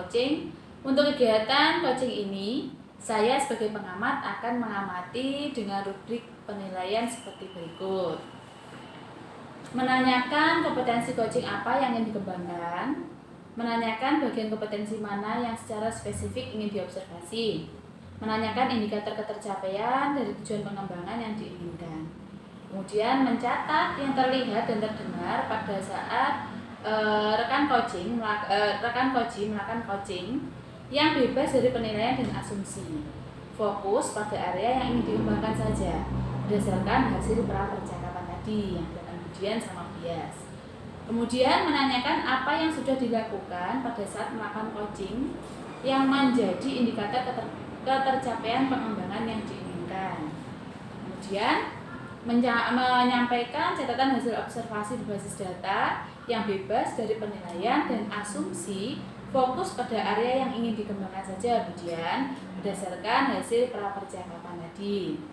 coaching. Untuk kegiatan coaching ini, saya sebagai pengamat akan mengamati dengan rubrik penilaian seperti berikut. Menanyakan kompetensi coaching apa yang ingin dikembangkan, menanyakan bagian kompetensi mana yang secara spesifik ingin diobservasi, menanyakan indikator ketercapaian dari tujuan pengembangan yang diinginkan. Kemudian mencatat yang terlihat dan terdengar pada saat rekan coaching melakukan coaching yang bebas dari penilaian dan asumsi. Fokus pada area yang ingin dikembangkan saja berdasarkan hasil percakapan tadi yang dilakukan Budian sama Bias. Kemudian menanyakan apa yang sudah dilakukan pada saat melakukan coaching yang menjadi indikator ketercapaian pengembangan yang diinginkan. Kemudian menyampaikan catatan hasil observasi berbasis data yang bebas dari penilaian dan asumsi, fokus pada area yang ingin dikembangkan saja Budian berdasarkan hasil percakapan tadi.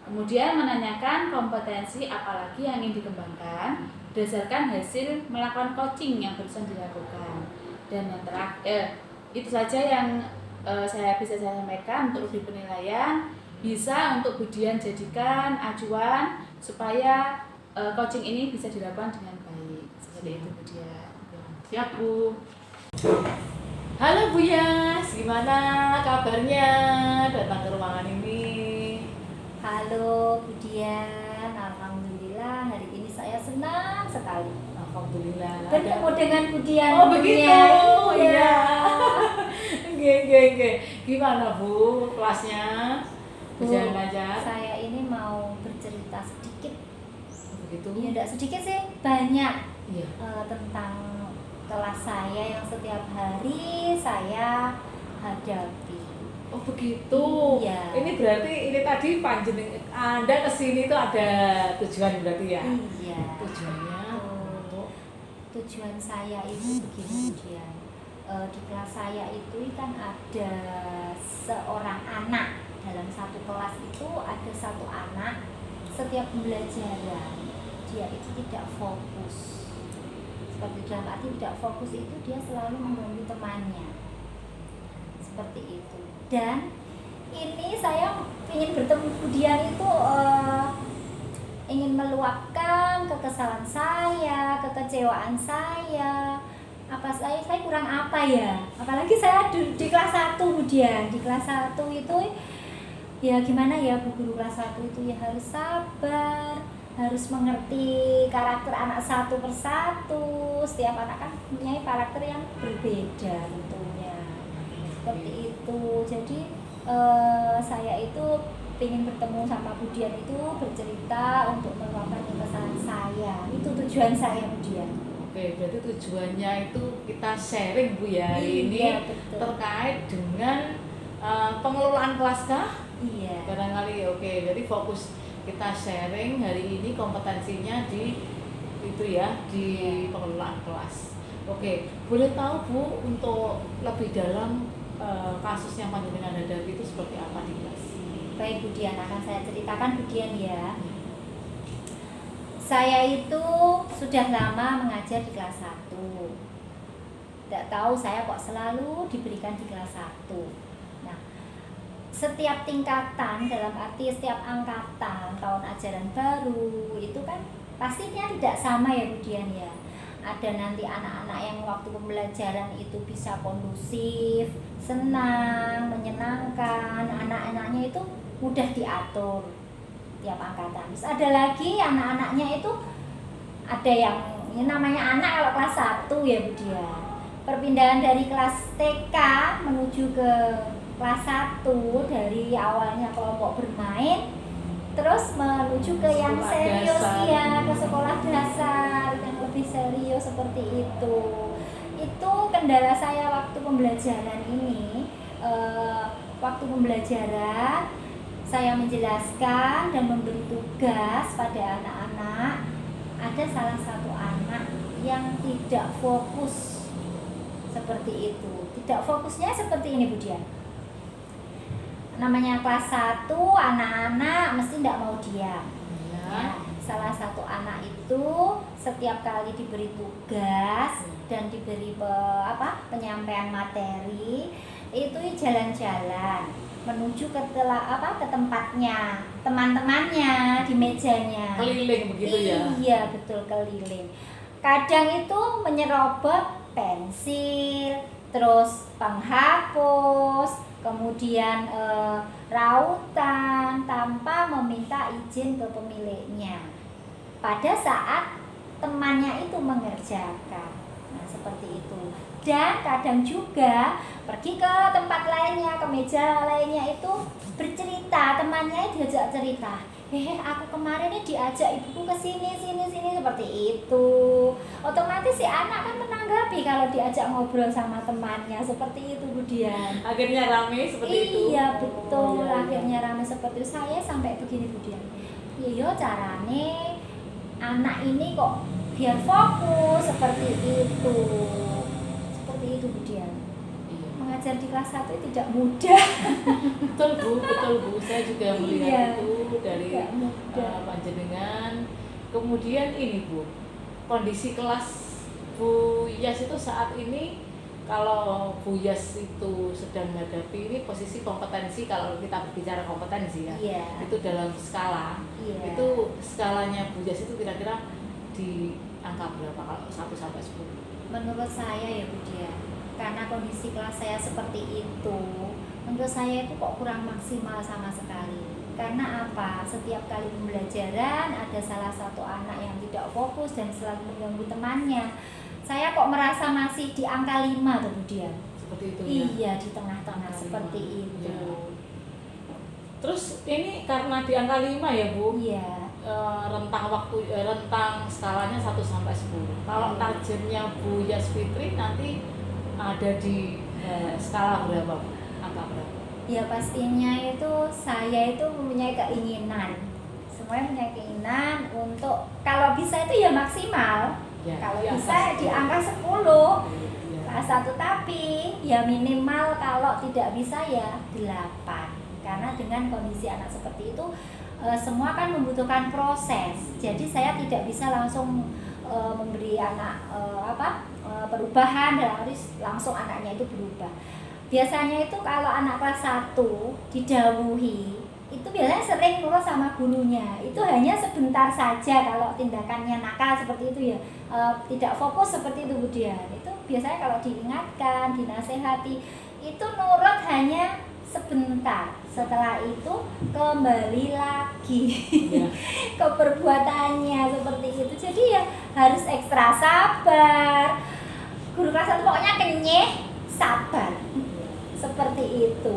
Kemudian menanyakan kompetensi apalagi yang ingin dikembangkan berdasarkan hasil melakukan coaching yang barusan dilakukan. Dan yang terakhir itu saja yang saya sampaikan untuk lebih penilaian. Bisa untuk Budian jadikan acuan supaya coaching ini bisa dilakukan dengan baik. Seperti itu Budian. Siap Bu. Halo Bu Yas, gimana kabarnya datang ke ruangan ini? Halo Budian, alhamdulillah hari ini saya senang sekali. Alhamdulillah. Bertemu dengan Budian. Oh begitu, iya. Oke. Gimana Bu kelasnya? Bisa belajar? Saya ini mau bercerita sedikit. Begitu? Ya tidak sedikit sih, banyak. Iya. Tentang kelas saya yang setiap hari saya hadapi. Oh begitu. Iya. Ini berarti tadi panjenengan Anda kesini itu ada tujuan berarti ya? Iya. Tujuannya untuk tujuan saya itu begini Budian. Di kelas saya itu kan ada seorang anak. Dalam satu kelas itu ada satu anak, setiap pembelajaran dia itu tidak fokus. Seperti dalam arti tidak fokus itu dia selalu mengganggu temannya. Seperti itu. Dan ini saya ingin bertemu Budian itu ingin meluapkan kekesalan saya, kekecewaan saya. Saya kurang apa ya? Apalagi saya di kelas 1 Budian. Di kelas 1 itu ya gimana ya Bu Guru kelas 1 itu ya harus sabar, harus mengerti karakter anak satu persatu. Setiap anak kan punya karakter yang berbeda tentunya. Seperti itu. Jadi saya itu ingin bertemu sama Budian itu bercerita untuk meluapkan kekesalan saya. Itu tujuan saya Budian. Oke, berarti tujuannya itu kita sharing Bu ya hari ini betul. Terkait dengan pengelolaan kelas kah? Iya. Barangkali oke, jadi fokus kita sharing hari ini kompetensinya di itu ya, di pengelolaan kelas. Oke, boleh tahu Bu untuk lebih dalam kasus yang panjenengan hadapi itu seperti apa di kelas? Baik Budian, akan saya ceritakan Budian ya. Saya itu sudah lama mengajar di kelas 1. Tidak tahu saya kok selalu diberikan di kelas 1. Nah, setiap tingkatan dalam arti setiap angkatan tahun ajaran baru itu kan pastinya tidak sama ya Budian ya. Ada nanti anak-anak yang waktu pembelajaran itu bisa kondusif, senang, menyenangkan, anak-anaknya itu mudah diatur tiap angkatan. Terus ada lagi anak-anaknya itu ada yang namanya anak kalau kelas 1 ya Budian. Perpindahan dari kelas TK menuju ke kelas 1 dari awalnya kelompok bermain terus menuju ke yang serius ya, ke sekolah dasar yang lebih serius seperti itu. Itu kendala saya waktu pembelajaran ini. Waktu pembelajaran saya menjelaskan dan memberi tugas pada anak-anak. Ada salah satu anak yang tidak fokus seperti itu. Tidak fokusnya seperti ini Budian. Namanya kelas 1, anak-anak mesti tidak mau diam. Ya. salah satu anak itu setiap kali diberi tugas dan diberi penyampaian materi itu jalan-jalan menuju ke ke tempatnya teman-temannya di mejanya, keliling begitu ya. Iya betul, keliling. Kadang itu menyerobot pensil, terus penghapus, kemudian rautan tanpa meminta izin ke pemiliknya pada saat temannya itu mengerjakan. Nah seperti itu. Dan kadang juga pergi ke tempat lainnya, ke meja lainnya itu bercerita, temannya diajak cerita, aku kemarin ini diajak ibuku ke sini seperti itu. Otomatis si anak kan menanggapi kalau diajak ngobrol sama temannya seperti itu, Bu Dian. Akhirnya rame seperti itu. Iya betul, iya. akhirnya rame seperti itu. Saya sampai begini, Bu Dian. Iya carane anak ini kok biar fokus seperti itu. Seperti itu, Bu Dian. Iya. Mengajar di kelas 1 tidak mudah. Betul Bu, saya juga melihat itu dari Tidak mudah. panjenengan. Kemudian ini Bu, kondisi kelas Bu Yas itu saat ini, kalau Bu Yas itu sedang menghadapi ini posisi kompetensi, kalau kita berbicara kompetensi ya, Iya. itu dalam skala, Iya. itu skalanya Bu Yas itu kira-kira di angka berapa kalau 1 sampai 10? Menurut saya ya Bu Dian, karena kondisi kelas saya seperti itu, menurut saya itu kok kurang maksimal sama sekali. Karena apa? Setiap kali pembelajaran ada salah satu anak yang tidak fokus dan selalu mengganggu temannya. Saya kok merasa masih di angka 5 tuh Bu Dian. Seperti itu ya? Iya, di tengah-tengah Angka seperti 5. itu. Iya. Terus ini karena di angka 5 ya Bu? Iya. Rentang skalanya 1 sampai 10. Kalau targetnya Bu Yas Fitri nanti ada di skala berapa Bu? Angka berapa? Ya pastinya itu saya itu mempunyai keinginan. Semuanya punya keinginan untuk kalau bisa itu ya maksimal. Ya, Kalau di bisa angka di 10. angka 10 Ya. kelas 1, tapi ya minimal kalau tidak bisa ya 8. Karena dengan kondisi anak seperti itu semua kan membutuhkan proses. Jadi saya tidak bisa langsung memberi anak perubahan dan harus langsung anaknya itu berubah. Biasanya itu kalau anak kelas 1 didhawuhi itu biasanya sering nurut sama gurunya. Itu hanya sebentar saja kalau tindakannya nakal seperti itu ya, tidak fokus seperti itu Bu Dian. Itu biasanya kalau diingatkan, dinasehati itu nurut hanya sebentar. Setelah itu kembali lagi Ya. ke perbuatannya seperti itu. Jadi ya harus ekstra sabar. Guru kelas 1 pokoknya kenyeh, sabar. Seperti itu.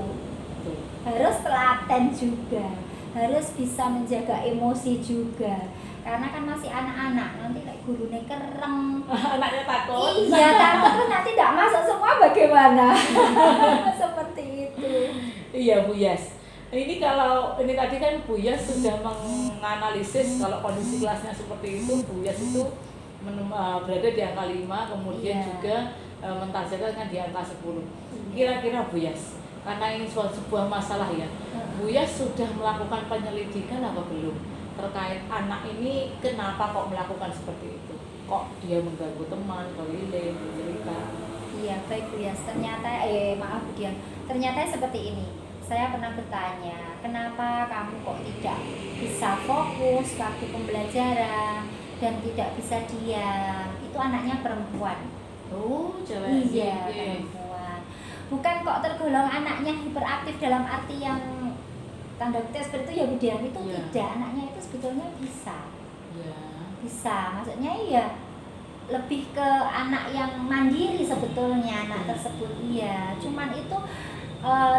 Betul. Harus telaten juga, harus bisa menjaga emosi juga. Karena kan masih anak-anak, nanti kayak gurunya kereng. Anaknya takut. Iya, takut terus nanti tidak masuk semua bagaimana? Seperti itu. Iya Bu Yas. Ini kalau ini tadi kan Bu Yas sudah menganalisis kalau kondisi kelasnya seperti itu, Bu Yas itu berada di angka 5, kemudian Iya. juga mentargetkan kan di angka 10. Kira-kira Bu Yas, karena ini sebuah masalah ya, Bu Yas sudah melakukan penyelidikan apa belum terkait anak ini, kenapa kok melakukan seperti itu? Kok dia mengganggu teman, keliling, cerita? Iya, baik Bu Yas. Ternyata maaf Bu Dian. Ternyata seperti ini. Saya pernah bertanya, kenapa kamu kok tidak bisa fokus waktu pembelajaran dan tidak bisa diam? Itu anaknya perempuan. Oh, cewek. Iya, perempuan. Bukan kok tergolong anaknya hiperaktif dalam arti yang tanda kutip seperti itu ya Bu Dian. Itu Iya. tidak, anaknya itu sebetulnya bisa. Ya. Bisa, maksudnya iya lebih ke anak yang mandiri sebetulnya anak tersebut. Iya, cuman itu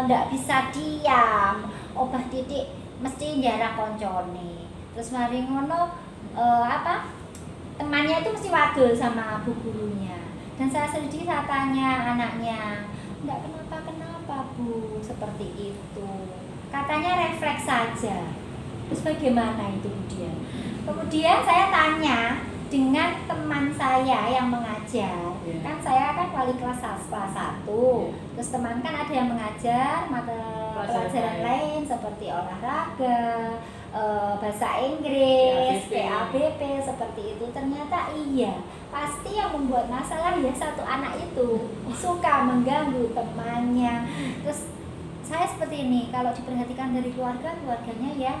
ndak bisa diam, obah titik mesti jarak koncone. Terus mari ngono temannya itu mesti wadul sama bu gurunya. Dan saya sedih, saya tanya anaknya, ndak kenapa Bu seperti itu. Katanya refleks saja. Terus bagaimana itu dia? Kemudian saya tanya dengan teman saya yang mengajar. Yeah. Kan saya kan wali kelas 1. Terus teman kan ada yang mengajar mata pelajaran lain seperti olahraga bahasa Inggris, PABP. PABP seperti itu. Ternyata iya, pasti yang membuat masalah ya satu anak itu suka mengganggu temannya. Terus saya seperti ini, kalau diperhatikan dari keluarganya ya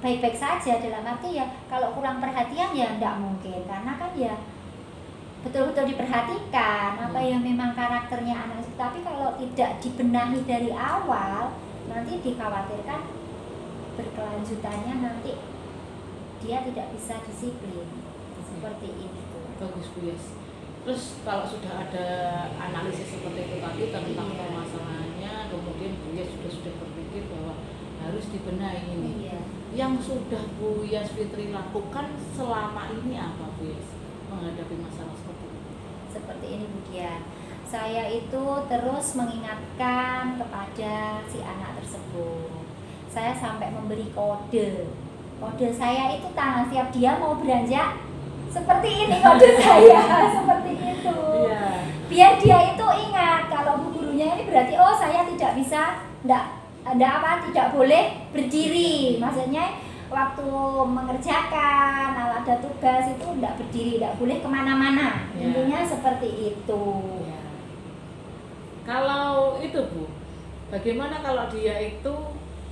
baik-baik saja, dalam arti ya kalau kurang perhatian ya enggak mungkin, karena kan ya betul-betul diperhatikan apa yang memang karakternya anak itu. Tapi kalau tidak dibenahi dari awal, nanti dikhawatirkan berkelanjutannya nanti dia tidak bisa disiplin seperti itu. Bagus Bu Yas. Terus kalau sudah ada analisis seperti itu tadi tentang Iya. permasalahannya, kemudian Bu Yas sudah berpikir bahwa harus dibenahi ini. Iya. Yang sudah Bu Yas Fitri lakukan selama ini apa Bu Yas menghadapi masalah seperti itu? Seperti ini Bu Dian, saya itu terus mengingatkan kepada si anak tersebut. Saya sampai memberi kode saya itu setiap dia mau beranjak seperti ini kode saya seperti itu. Iya. Biar dia itu ingat kalau bu gurunya ini berarti oh saya tidak bisa, tidak boleh berdiri. Maksudnya waktu mengerjakan ada tugas itu tidak berdiri, tidak boleh kemana-mana. Ya. Intinya seperti itu. Ya. Kalau itu Bu, bagaimana kalau dia itu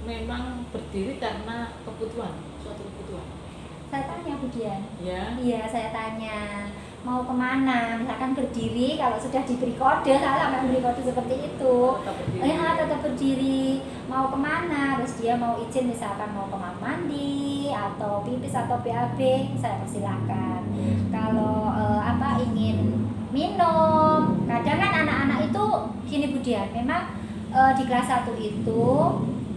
memang berdiri karena kebutuhan, suatu kebutuhan? Saya tanya Bu Dian. Ya. Iya, saya tanya mau kemana, misalkan berdiri, kalau sudah diberi kode, saya sampai memberi kode seperti itu. Tetap berdiri. Tetap berdiri. Mau kemana, terus dia mau izin misalkan mau ke kamar mandi atau pipis atau BAB, saya persilahkan. Kalau ingin minum, kadang kan anak-anak itu gini Bu Dian, memang di kelas 1 itu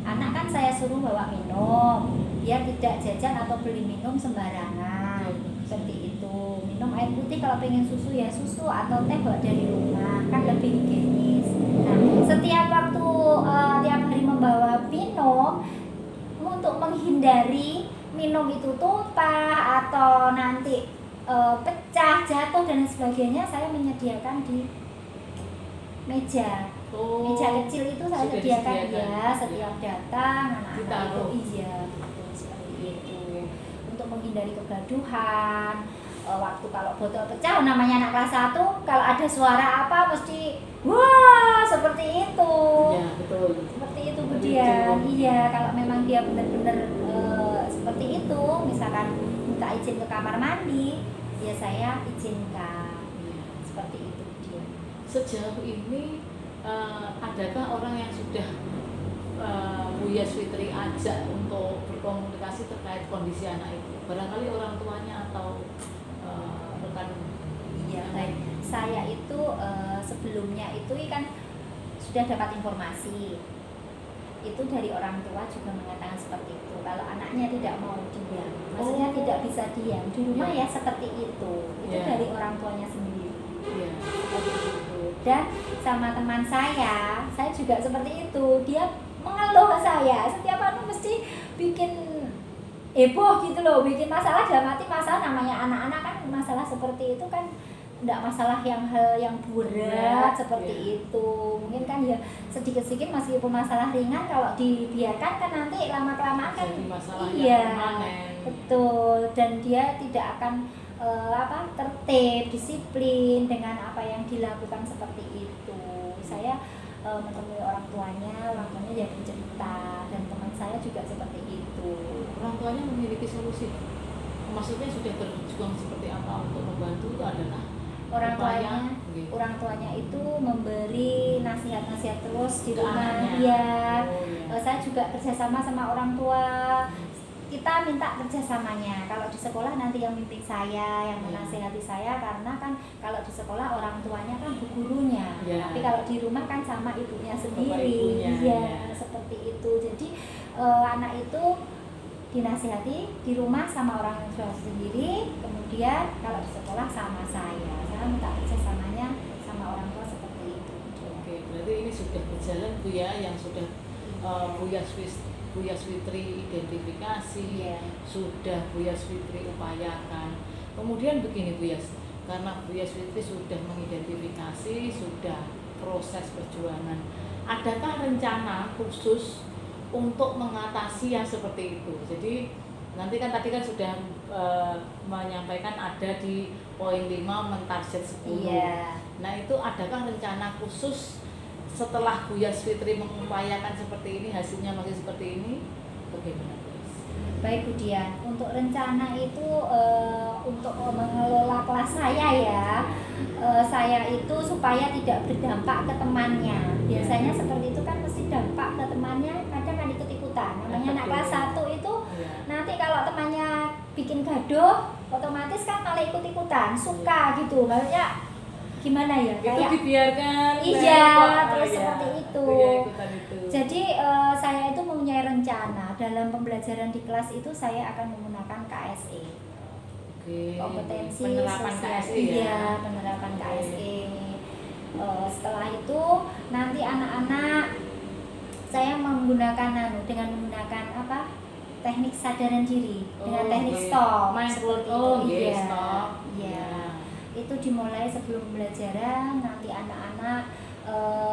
anak kan saya suruh bawa minum, biar tidak jajan atau beli minum sembarangan. Seperti itu, minum air putih, kalau pengen susu ya susu atau teh bawa dari rumah, kan lebih higienis. Nah, setiap waktu tiap hari membawa minum, untuk menghindari minum itu tumpah atau nanti pecah, jatuh dan sebagainya, saya menyediakan di meja. Meja kecil itu saya sudah sediakan disediakan. ya, setiap datang anak-anak itu Ditaruh. iya, betul seperti itu. Untuk menghindari kegaduhan, waktu kalau botol pecah, namanya anak kelas 1, kalau ada suara apa mesti wah seperti itu. Ya, betul. Seperti itu Bu Seperti Dian. itu. Iya, kalau memang dia benar-benar seperti itu, misalkan minta izin ke kamar mandi, ya saya izinkan. Ya. Seperti itu Bu Dian. Sejauh ini adakah orang yang sudah Bu Yas Fitri ajak untuk berkomunikasi terkait kondisi anak itu? Barangkali orang tuanya atau rekan. Iya, baik. Saya itu sebelumnya itu kan sudah dapat informasi. Itu dari orang tua juga mengatakan seperti itu. Kalau anaknya tidak mau diam, maksudnya tidak bisa diam di rumah ya seperti itu. Itu Ya. dari orang tuanya sendiri. Iya. Seperti itu. Dan sama teman saya juga seperti itu. Dia mengeluh ke saya. Setiap mesti bikin heboh gitu loh, bikin masalah, dalam arti masalah, namanya anak-anak kan masalah seperti itu kan enggak masalah hal yang berat seperti itu. Mungkin kan ya sedikit-sedikit meskipun masalah ringan, kalau dibiarkan kan nanti lama-kelamaan kan Jadi masalah iya, yang permanen. betul. Dan dia tidak akan tertib, disiplin dengan apa yang dilakukan seperti itu. Saya menemui orang tuanya ya bercerita, dan teman saya juga seperti itu. Orang tuanya memiliki solusi. Maksudnya sudah berjuang seperti apa untuk membantu itu adakah? Orang tuanya, Gitu. orang tuanya itu memberi nasihat-nasihat terus di Ke rumah. anaknya. Ya, Oh, iya. saya juga kerjasama sama orang tua. Kita minta kerjasamanya. Kalau di sekolah nanti yang mimpin saya, yang menasihati saya, karena kan kalau di sekolah orang tuanya kan bu gurunya. Ya. Tapi kalau di rumah kan sama ibunya sendiri. ibunya, Iya, ya. seperti itu. Jadi anak itu dinasihati di rumah sama orang tua sendiri, kemudian kalau di sekolah sama saya. Saya minta kerjasamanya sama orang tua seperti itu. Oke, berarti ini sudah berjalan Bu ya, yang sudah Bu Yas Fitri identifikasi, Iya. sudah Bu Yas Fitri upayakan. Kemudian begini Bu Yas, karena Bu Yas Fitri sudah mengidentifikasi, sudah proses perjuangan. Adakah rencana khusus untuk mengatasi yang seperti itu. Jadi nanti kan tadi kan sudah menyampaikan ada di poin 5 mentarget 10. Iya. Nah itu adakah rencana khusus setelah Bu Yasfitri mengupayakan seperti ini, hasilnya masih seperti ini, bagaimana Bu? Baik Bu Dian, untuk rencana itu untuk mengelola kelas saya ya, saya itu supaya tidak berdampak ke temannya. Biasanya seperti itu kan mesti dampak ke temannya, kadang kan ikut-ikutan. Namanya anak kelas 1 itu nanti kalau temannya bikin gaduh, otomatis kan malah ikut-ikutan, suka gitu. Maksudnya gimana ya? Itu dibiarkan. Iya, terus ya, seperti itu. Jadi saya itu mempunyai rencana dalam pembelajaran di kelas itu saya akan menggunakan KSE. Oke. Kompetensi Penerapan sosial. KSE ya. Iya, penerapan KSE. Setelah itu nanti anak-anak saya menggunakan dengan menggunakan apa? Teknik sadaran diri dengan teknik stop. Mindful. Iya. Stop. Iya. Itu dimulai sebelum pembelajaran, nanti anak-anak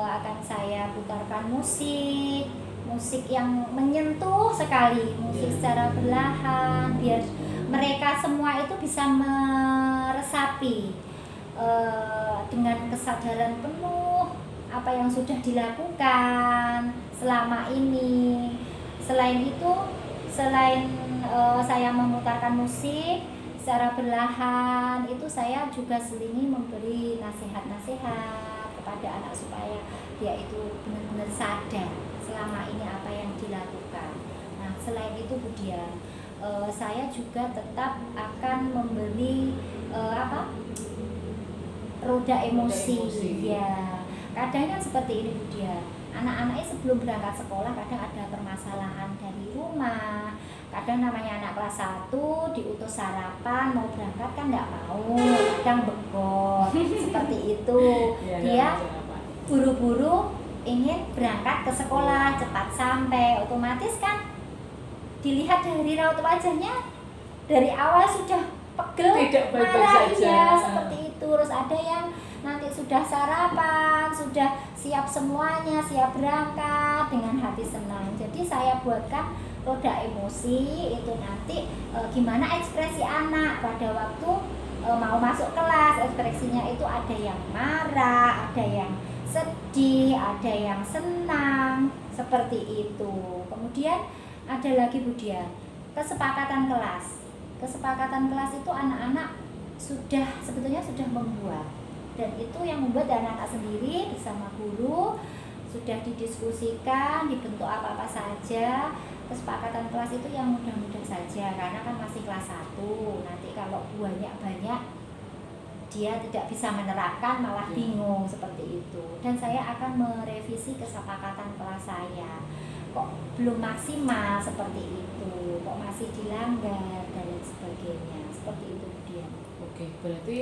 akan saya putarkan musik yang menyentuh sekali, musik secara perlahan biar mereka semua itu bisa meresapi dengan kesadaran penuh apa yang sudah dilakukan selama ini. Selain itu, selain saya memutarkan musik secara perlahan, itu saya juga selingi memberi nasihat-nasihat kepada anak supaya dia itu benar-benar sadar selama ini apa yang dilakukan. Nah, selain itu Bu Dian, saya juga tetap akan memberi roda emosi. Ya, kadang kan seperti ini Bu Dian. Anak-anaknya sebelum berangkat sekolah kadang ada permasalahan dari rumah. Kadang namanya anak kelas 1 diutus sarapan mau berangkat kan nggak mau, kadang begot seperti itu. Dia buru-buru ingin berangkat ke sekolah, cepat sampai, otomatis kan dilihat dari raut wajahnya dari awal sudah pegel, marah ya, seperti itu. Terus ada yang nanti sudah sarapan, sudah siap semuanya, siap berangkat dengan hati senang. Jadi saya buatkan roda emosi itu nanti gimana ekspresi anak pada waktu mau masuk kelas. Ekspresinya itu ada yang marah, ada yang sedih, ada yang senang, seperti itu. Kemudian ada lagi Bu Dian, kesepakatan kelas. Kesepakatan kelas itu anak-anak sebetulnya sudah membuat, dan itu yang membuat anak-anak sendiri bersama guru sudah didiskusikan, dibentuk apa-apa saja. Kesepakatan kelas itu yang mudah-mudah saja karena kan masih kelas 1. Nanti kalau banyak dia tidak bisa menerapkan malah bingung seperti itu. Dan saya akan merevisi kesepakatan kelas saya. Kok belum maksimal seperti itu, kok masih dilanggar dan lain sebagainya. Seperti itu dia. Oke, berarti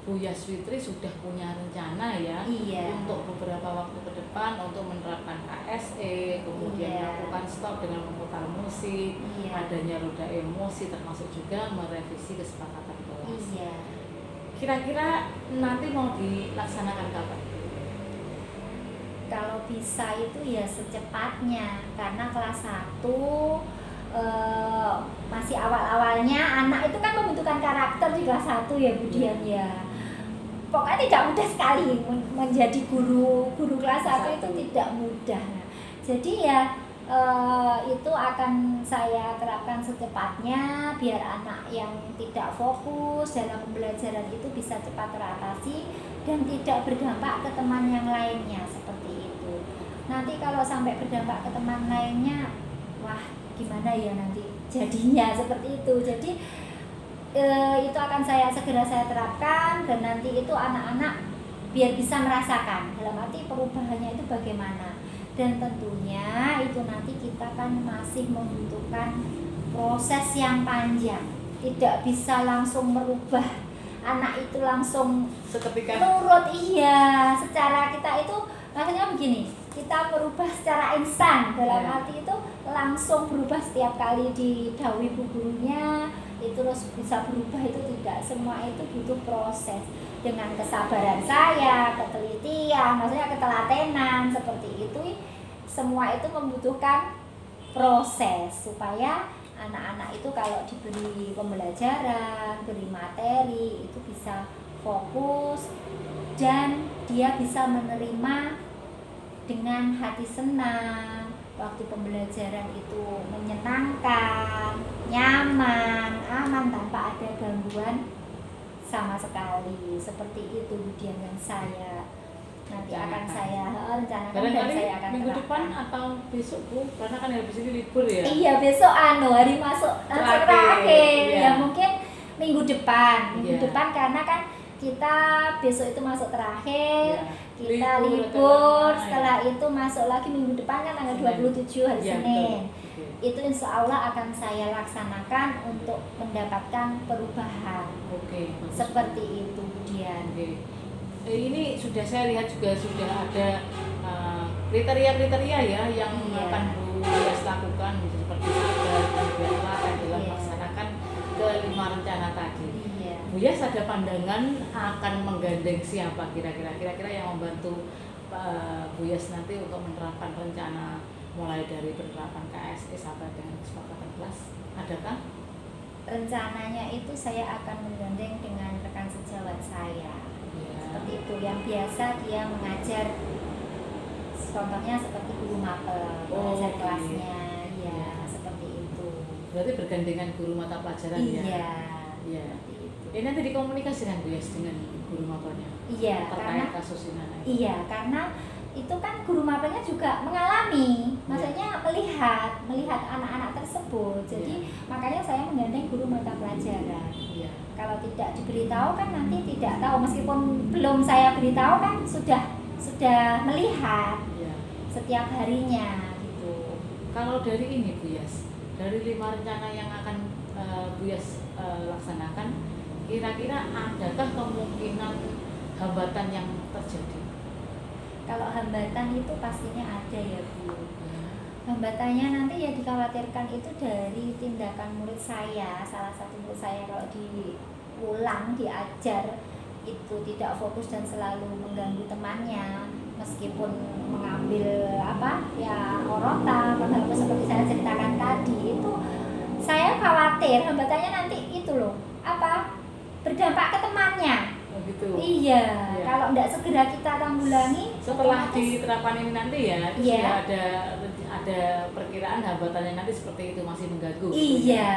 Bu Yasfitri sudah punya rencana ya, untuk beberapa waktu ke depan untuk menerapkan KSE, kemudian melakukan stop dengan memutar musik, adanya roda emosi, termasuk juga merevisi kesepakatan kelas. Kira-kira nanti mau dilaksanakan kapan? Kalau bisa itu ya secepatnya, karena kelas 1 masih awal-awalnya anak itu kan membutuhkan karakter di kelas 1 ya Bu Dian ya. Pokoknya tidak mudah sekali menjadi guru kelas 1 itu tidak mudah. Jadi ya itu akan saya terapkan secepatnya biar anak yang tidak fokus dalam pembelajaran itu bisa cepat teratasi dan tidak berdampak ke teman yang lainnya seperti itu. Nanti kalau sampai berdampak ke teman lainnya, wah gimana ya nanti jadinya seperti itu. Jadi itu akan segera saya terapkan, dan nanti itu anak-anak biar bisa merasakan dalam arti perubahannya itu bagaimana. Dan tentunya itu nanti kita kan masih membutuhkan proses yang panjang, tidak bisa langsung merubah anak itu langsung seketika nurut. Secara kita itu maksudnya begini, kita merubah secara instan, dalam arti itu langsung berubah setiap kali didhawuhi bu gurunya itu terus bisa berubah, itu tidak. Semua itu butuh proses dengan kesabaran saya, ketelitian, maksudnya ketelatenan seperti itu. Semua itu membutuhkan proses supaya anak-anak itu kalau diberi pembelajaran, beri materi itu bisa fokus dan dia bisa menerima dengan hati senang. Waktu pembelajaran itu menyenangkan, nyaman, aman tanpa ada gangguan sama sekali. Seperti itu Budian yang saya nanti akan saya rencanakan dan Barangkali saya akan minggu terapkan. depan atau besok Bu, karena kan habis ini libur ya. Iya, besok hari masuk Terakhir, terakhir. iya. Ya mungkin minggu depan Iya. karena kan kita besok itu masuk terakhir, Iya. kita Libur, libur, atau- setelah itu masuk lagi minggu depan kan tanggal Senin. 27 hari Iya, Senin. betul. Itu insya Allah akan saya laksanakan untuk mendapatkan perubahan. Oke, bagus. Seperti itu Budian. Oke. Ini sudah saya lihat juga sudah ada kriteria-kriteria ya yang Iya. akan Bu Yas lakukan seperti sabar dan telaten dalam Iya. melaksanakan kelima rencana tadi. Iya. Bu Yas ada pandangan akan menggandeng siapa kira-kira yang membantu Bu Yas nanti untuk menerapkan rencana mulai dari penerapan KSE sampai dengan kesepakatan kelas, adakah? Rencananya itu saya akan menggandeng dengan rekan sejawat saya. Ya. Seperti itu yang biasa dia mengajar, contohnya seperti guru mapel mengajar oke. kelasnya ya Iya. seperti itu. Berarti bergandengan guru mata pelajaran ya? Iya. Iya. Seperti itu. Ini nanti dikomunikasikan Bu Yas dengan guru mapelnya Iya, karena terkait kasus ini. iya karena itu kan guru mapelnya juga mengalami, maksudnya melihat anak-anak tersebut. Jadi makanya saya menggandeng guru mata pelajaran. Iya. Kalau tidak diberitahu kan nanti tidak tahu, meskipun belum saya beritahu kan sudah melihat Iya. setiap harinya gitu. Kalau dari ini Bu Yas, dari 5 rencana yang akan Bu Yas laksanakan, kira-kira adakah kemungkinan hambatan yang terjadi? Kalau hambatan itu pastinya ada ya Bu. Ya. Hambatannya nanti ya dikhawatirkan itu dari tindakan murid saya. Salah satu murid saya kalau diulang, diajar itu tidak fokus dan selalu mengganggu temannya, meskipun mengambil orotan, menghapus seperti saya ceritakan tadi, itu saya khawatir hambatannya nanti itu loh berdampak ke temannya. Oh gitu. Iya, Iya. kalau tidak segera kita tanggulangi Setelah otomatis- diterapkan ini nanti ya, itu Iya. sudah ada perkiraan hambatannya nanti seperti itu masih mengganggu. Iya,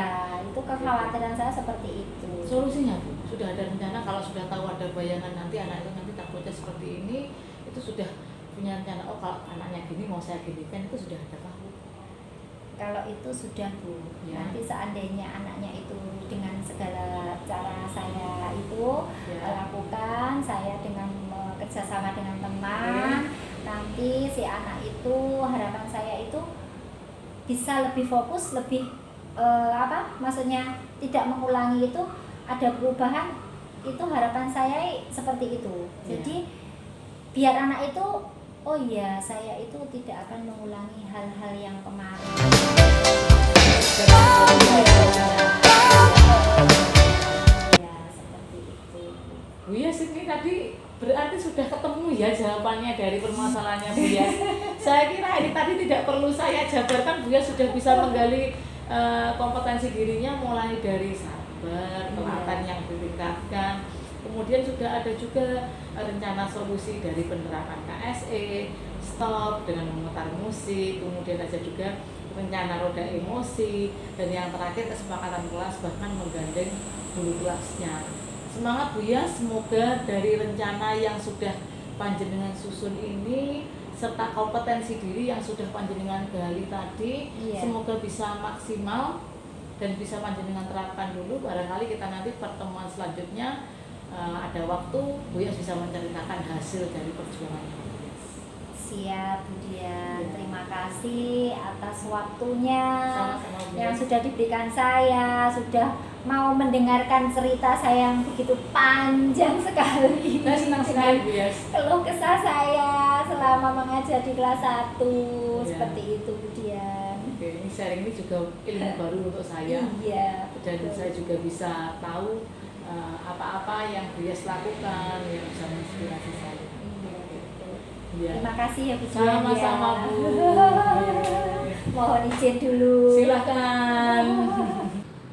itu kekhawatiran saya seperti itu. Solusinya Bu, sudah ada rencana kalau sudah tahu ada bayangan nanti anak itu nanti takutnya seperti ini, itu sudah punya rencana, oh kalau anaknya gini mau saya ginikan, itu sudah ada Bu? Kalau itu sudah Bu, Ya. nanti seandainya anaknya itu dengan segala cara saya itu Ya. lakukan, saya dengan kerjasama dengan teman, nanti si anak itu harapan saya itu bisa lebih fokus, lebih maksudnya tidak mengulangi itu, ada perubahan, itu harapan saya seperti itu. Ya. Jadi biar anak itu oh iya, saya itu tidak akan mengulangi hal-hal yang kemarin. Ya, seperti itu. Bu Yas ini tadi berarti sudah ketemu ya jawabannya dari permasalahannya Bu Yas. Saya kira ini tadi tidak perlu saya jabarkan, Bu Yas sudah bisa menggali kompetensi dirinya mulai dari sabar, telaten yang ditingkatkan. Kemudian sudah ada juga rencana solusi dari penerapan KSE, stop dengan memutar musik, kemudian ada juga rencana roda emosi, dan yang terakhir kesepakatan kelas bahkan menggandeng guru kelasnya. Semangat Bu Yas, semoga dari rencana yang sudah panjenengan susun ini serta kompetensi diri yang sudah panjenengan gali tadi, Iya. semoga bisa maksimal dan bisa panjenengan terapkan dulu. Barangkali kita nanti pertemuan selanjutnya ada waktu Bu Yas bisa menceritakan hasil dari perjuangan. Siap, Budian. Iya. Terima kasih atas waktunya Sama-sama, Bu yang Yas. sudah diberikan saya, sudah mau mendengarkan cerita saya yang begitu panjang sekali. Saya senang sekali Bu Yas. Keluh kesah saya selama mengajar di kelas 1 Iya. seperti itu, Budian. Oke, ini sharing ini juga ilmu baru untuk saya. Iya. Dan betul. saya juga bisa tahu apa-apa yang Bu Yas lakukan yang bisa menginspirasi saya. Iya, betul. Iya. Terima kasih ya, Budian. Sama-sama ya. Bu. Iya. Mohon izin dulu. Silakan.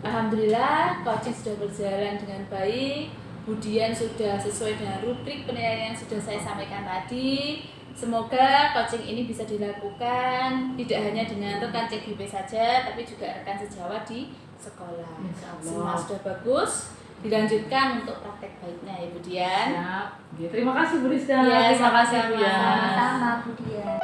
Alhamdulillah coaching sudah berjalan dengan baik. Budian sudah sesuai dengan rubrik penilaian yang sudah saya sampaikan tadi. Semoga coaching ini bisa dilakukan tidak hanya dengan rekan CGP saja, tapi juga rekan sejawat di sekolah. Insya Allah. Semua sudah bagus. Dilanjutkan untuk praktek baiknya ya Budian. Siap. Ya, terima kasih Bu Rizka. Ya, Terima kasih Bu sama-sama. ya. Sama-sama Bu Dian.